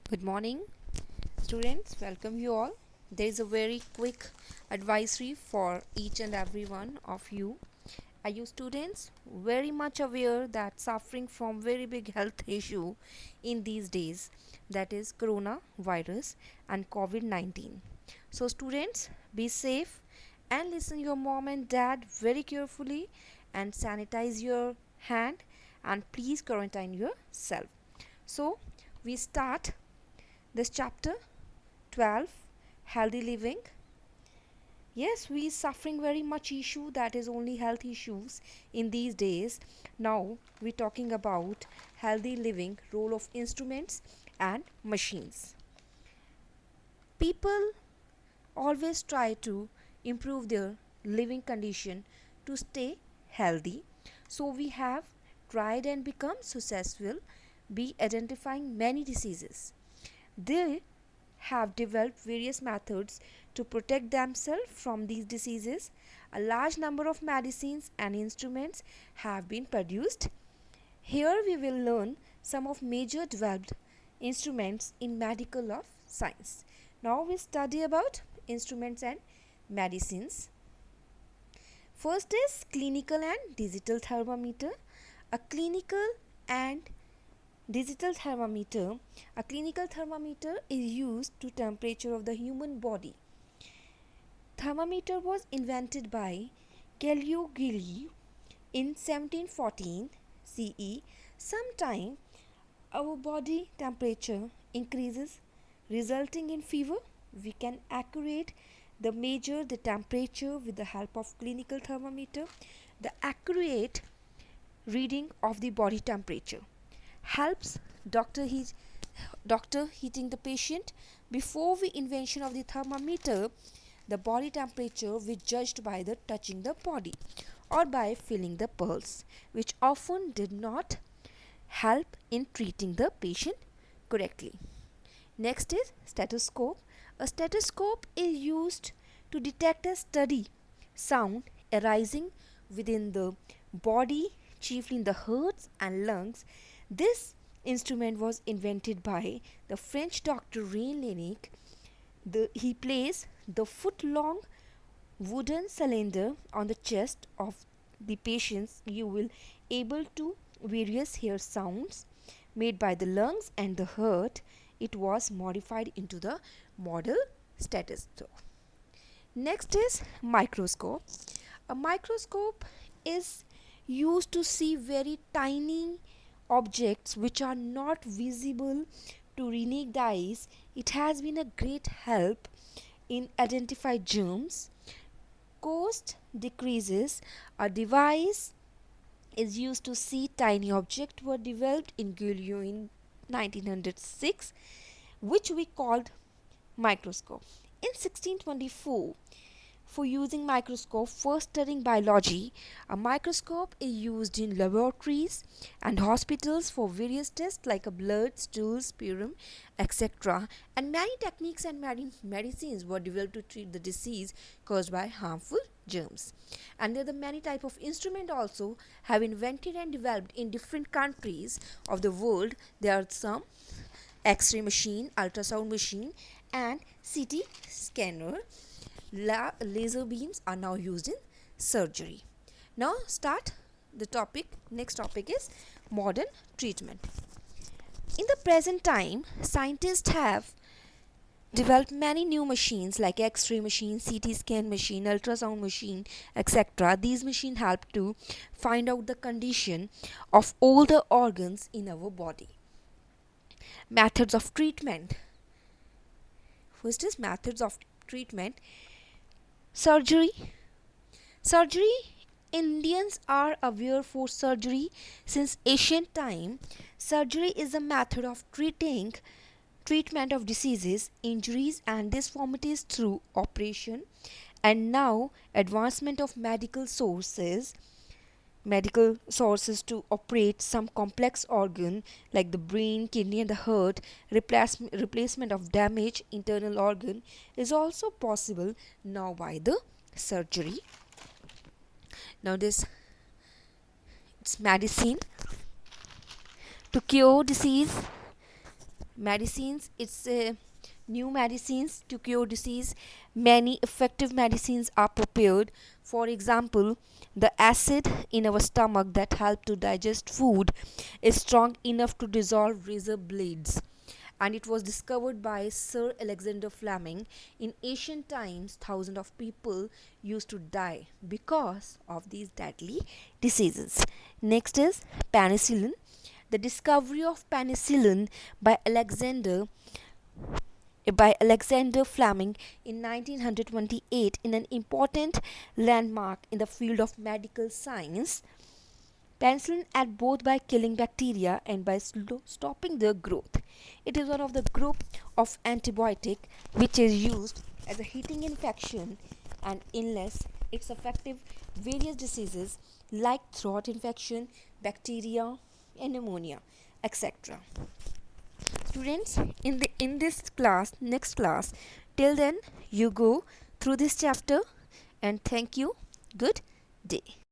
Good morning, students. Welcome you all. There is a very quick advisory for each and every one of you. Are you students very much aware that suffering from very big health issue in these days, that is coronavirus and COVID-19? So students, be safe and listen your mom and dad very carefully and sanitize your hand and please quarantine yourself. So we start this chapter 12, healthy living. Yes, we suffering very much issue, that is only health issues in these days. Now we talking about healthy living, role of instruments and machines. People always try to improve their living condition to stay healthy. So we have tried and become successful by identifying many diseases. They have developed various methods to protect themselves from these diseases. A large number of medicines and instruments have been produced. Here we will learn some of major developed instruments in medical of science. Now we study about instruments and medicines. First is clinical and digital thermometer. A clinical and digital thermometer. A clinical thermometer is used to temperature of the human body. Thermometer was invented by Galileo Galilei in 1714 CE. Sometime our body temperature increases resulting in fever. We can accurate the measure the temperature with the help of clinical thermometer. The accurate reading of the body temperature helps doctor heating the patient. Before the invention of the thermometer, the body temperature was judged by the touching the body or by feeling the pulse, which often did not help in treating the patient correctly. Next is stethoscope. A stethoscope is used to detect a steady sound arising within the body, chiefly in the hearts and lungs. This instrument was invented by the French doctor René Laennec. He placed the foot-long wooden cylinder on the chest of the patients. You will able to various hear sounds made by the lungs and the heart. It was modified into the model stethoscope. Next is microscope. A microscope is used to see very tiny objects which are not visible to naked eyes. It has been a great help in identify germs. Cost decreases. A device is used to see tiny objects were developed in Galileo in 1906, which we called microscope. In 1624, for using microscope for studying biology, a microscope is used in laboratories and hospitals for various tests like a blood, stool, sputum, etc. And many techniques and medicines were developed to treat the disease caused by harmful germs. And there are the many type of instrument also have invented and developed in different countries of the world. There are some X-ray machine, ultrasound machine, and CT scanner. Laser beams are now used in surgery. Now start the topic. Next topic is modern treatment. In the present time, scientists have developed many new machines like X-ray machine, CT scan machine, ultrasound machine, etc. These machines help to find out the condition of all the organs in our body. Methods of treatment. First is methods of treatment. Surgery. Surgery. Indians are aware for surgery since ancient time. Surgery is a method of treatment of diseases, injuries and deformities through operation. And now advancement of medical sources to operate some complex organ like the brain, kidney and the heart. Replacement of damaged internal organ is also possible now by the surgery. Now this it's medicine to cure disease. medicines. It's new medicines to cure disease. Many effective medicines are prepared. For example, the acid in our stomach that help to digest food is strong enough to dissolve razor blades, and it was discovered by Sir Alexander Fleming. In ancient times, thousands of people used to die because of these deadly diseases. Next is penicillin. The discovery of penicillin by Alexander Fleming in 1928 in an important landmark in the field of medical science. Penicillin acts both by killing bacteria and by stopping their growth. It is one of the group of antibiotic which is used as a heating infection and illness. It's effective various diseases like throat infection, bacteria, and pneumonia, etc. Students, in this class, next class, till then you go through this chapter, and thank you. Good day.